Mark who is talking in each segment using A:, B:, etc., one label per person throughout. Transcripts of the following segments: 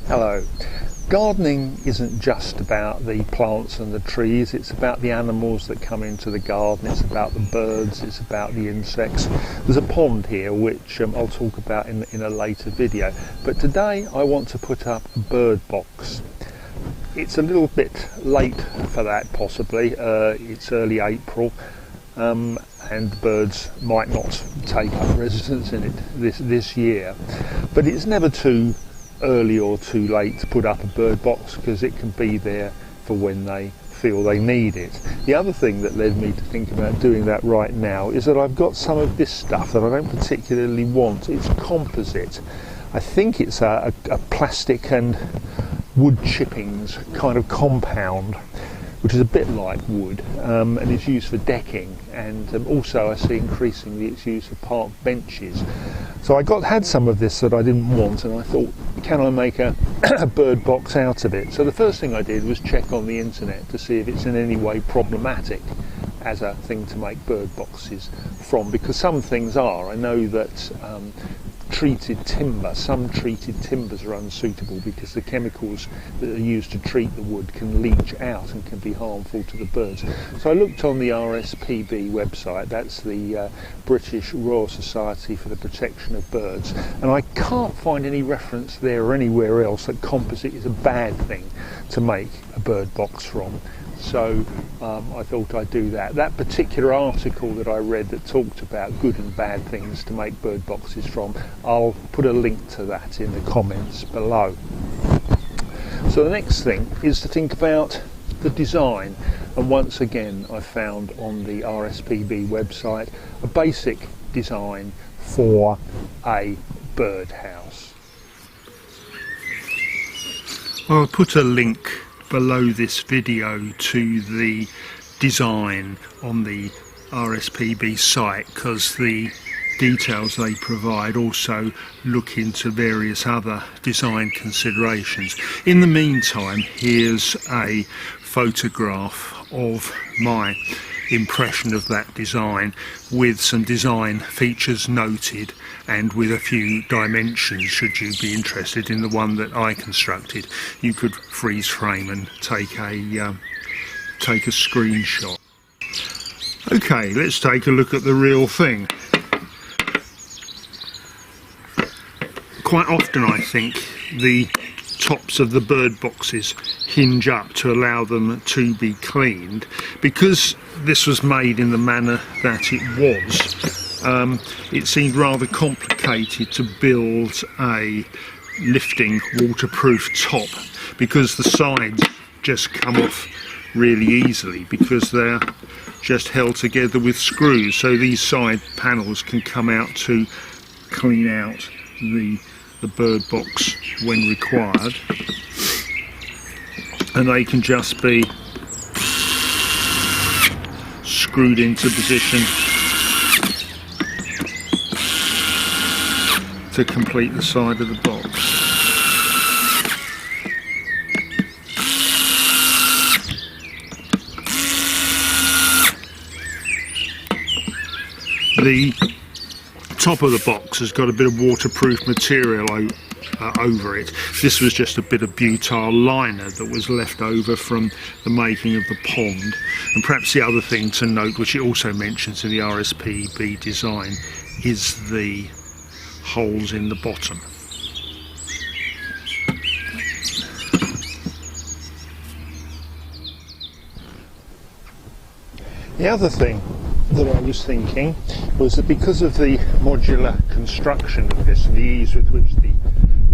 A: Hello. Gardening isn't just about the plants and the trees, it's about the animals that come into the garden, it's about the birds, it's about the insects. There's a pond here which I'll talk about in a later video, but today I want to put up a bird box. It's a little bit late for that possibly, it's early April and the birds might not take up residence in it this year, but it's never too early or too late to put up a bird box because it can be there for when they feel they need it. The other thing that led me to think about doing that right now is that I've got some of this stuff that I don't particularly want. It's composite. I think it's a plastic and wood chippings kind of compound, which is a bit like wood, and is used for decking, and also I see increasingly it's used for park benches. So I had some of this that I didn't want, and I thought, can I make a bird box out of it? So the first thing I did was check on the internet to see if it's in any way problematic as a thing to make bird boxes from, because some things are. I know that some treated timbers are unsuitable because the chemicals that are used to treat the wood can leach out and can be harmful to the birds. So I looked on the RSPB website, that's the British Royal Society for the Protection of Birds, and I can't find any reference there or anywhere else that composite is a bad thing to make a bird box from. So I thought I'd do that. That particular article that I read that talked about good and bad things to make bird boxes from, I'll put a link to that in the comments below. So the next thing is to think about the design, and once again I found on the RSPB website a basic design for a birdhouse. I'll put a link below this video to the design on the RSPB site, because the details they provide also look into various other design considerations. In the meantime, here's a photograph of my impression of that design with some design features noted and with a few dimensions should you be interested in the one that I constructed. You could freeze frame and take a screenshot. Okay, let's take a look at the real thing. Quite often I think the tops of the bird boxes hinge up to allow them to be cleaned. Because this was made in the manner that it was, it seemed rather complicated to build a lifting waterproof top, because the sides just come off really easily because they're just held together with screws. So these side panels can come out to clean out the bird box when required, and they can just be screwed into position to complete the side of the box. The top of the box has got a bit of waterproof material over it. This was just a bit of butyl liner that was left over from the making of the pond. And perhaps the other thing to note, which it also mentions in the RSPB design, is the holes in the bottom. The other thing that I was thinking was that because of the modular construction of this and the ease with which the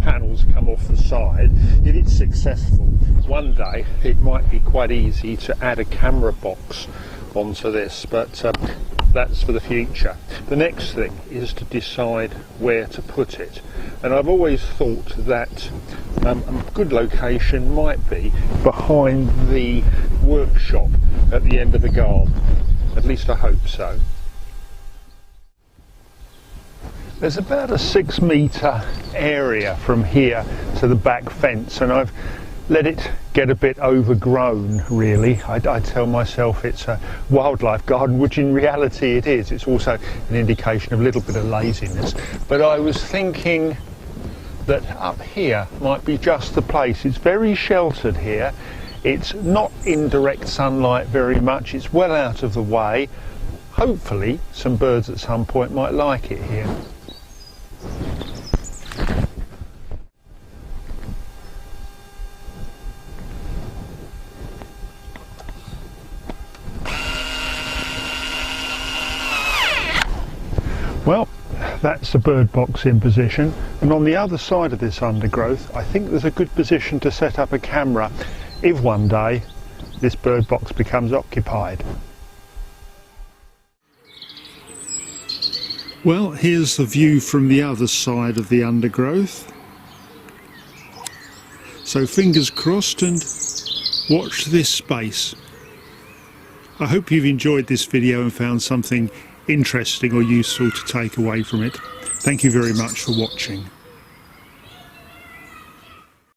A: panels come off the side, if it's successful, one day it might be quite easy to add a camera box onto this, but that's for the future. The next thing is to decide where to put it, and I've always thought that a good location might be behind the workshop at the end of the garden. At least I hope so. There's about a 6-metre area from here to the back fence, and I've let it get a bit overgrown really. I tell myself it's a wildlife garden, which in reality it is. It's also an indication of a little bit of laziness. But I was thinking that up here might be just the place. It's very sheltered here. It's not in direct sunlight very much. It's well out of the way. Hopefully some birds at some point might like it here. Well, that's the bird box in position, and on the other side of this undergrowth I think there's a good position to set up a camera if one day this bird box becomes occupied. Well, here's the view from the other side of the undergrowth. So fingers crossed and watch this space. I hope you've enjoyed this video and found something interesting or useful to take away from it. Thank you very much for watching.